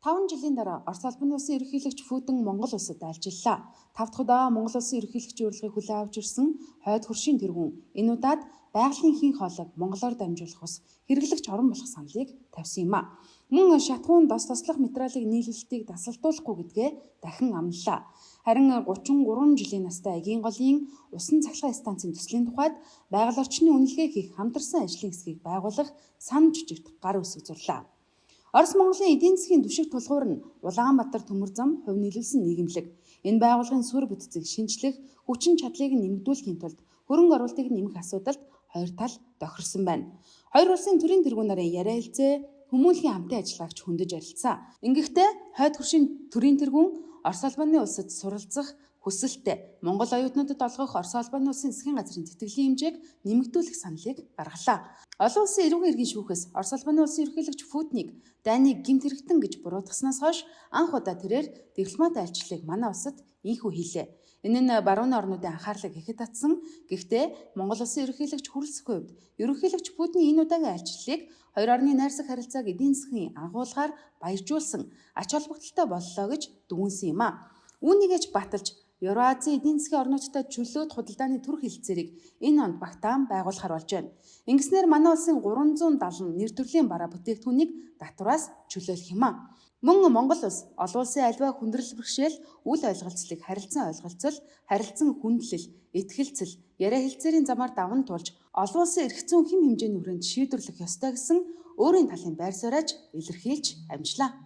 5 жилийн дараа Орос улбаны улсын ерөнхийлөгч Путин Монгол улсад альчиллаа. 5 дахь удаа Монгол улсын ерөнхийлөгчийн урилгыг хүлээн авч ирсэн хойд хөршийн тэргүүн энэ удаад байгалийн хийн хоолойг монголоор дамжуулах ус хэрэглэгч орон болох саналыг тавьсан юм а. Мөн шатхуун дос тослох материалыг нийлүүлэлтийг тасалдуулахгүй гэдгээ дахин амлалаа. Харин 33 жилийн настай Агийн голын усан цахилгаан станцын төслийн тухайд байгаль орчны үнэлгээ хийх хамтарсан ажлын хэсгийг байгуулах сан жижигт гар үсэг зурлаа. Орос Монголын эдийн засгийн түвшиг тулгуур нь Улаанбаатар төмөр зам хувь нийлүүлсэн нийгэмлэг. Энэ байгууллагын сүр бүтцийг шинжлэх, хүчин чадлыг нэмэгдүүлэхийн тулд хөрөнгө оруулалтыг нэмэх асуудалд хоёр тал тохирсон байна. Хоёр улсын төрийн тэргүүн нарын яриа хэлцээ хүмүүнлэгийн хамтын ажиллагаач хөндөж ярилцсан. Ингэхдээ хойд хөршийн төрийн тэргүүн Орос улбаны улсад суралцах хүсэлттэй Монгол оюутнуудад олгох Орос улбаны улсын засгийн газрын тэтгэлийн хэмжээг нэмэгдүүлэх саналыг гаргалаа. Олон улсын эрүүл эргийн шүүхээс Орос улбаны улсын ерөнхийлөгч Путиныг дайныг гэмт хэрэгтэн гэж буруутгаснаас хойш анх удаа тэрээр дипломат айлчлалыг манай улсад ийхүү хийлээ. Энэ нь барууны орнуудын анхаарлыг ихэд татсан. Гэхдээ Монгол улсын ерөнхийлөгч хүрэлцэх үед ерөнхийлөгч Путиний энэ удаагийн айлчлалыг хоёр орны найрсаг харилцааг эдийн засгийн агуулгаар баяржуулсан ач холбогдолтой боллоо гэж дүгнсэн юм а. Үүнийгэж баталж Евразийн эдийн засгийн орнуудтай чөлөөт худалдааны түр хэлцээрийг энэ онд багтаан байгуулахар болж байна. Ингэснээр манай улсын 370 нэр төрлийн бараа бүтээгдэхүүнийг татвараас чөлөөлөх юм а. Мөн Монгол улс олон улсын альва хүндрэл бэрхшээл, үл ойлголцлыг харилцан хүндлэл, итгэлцэл, яриа хэлцээрийн замаар даван туулж олон улсын эрх зүйн хэм хэмжээний хүрээнд шийдвэрлэх ёстой гэсэн өөрийн талын байр сууриаж илэрхийлж амжлаа.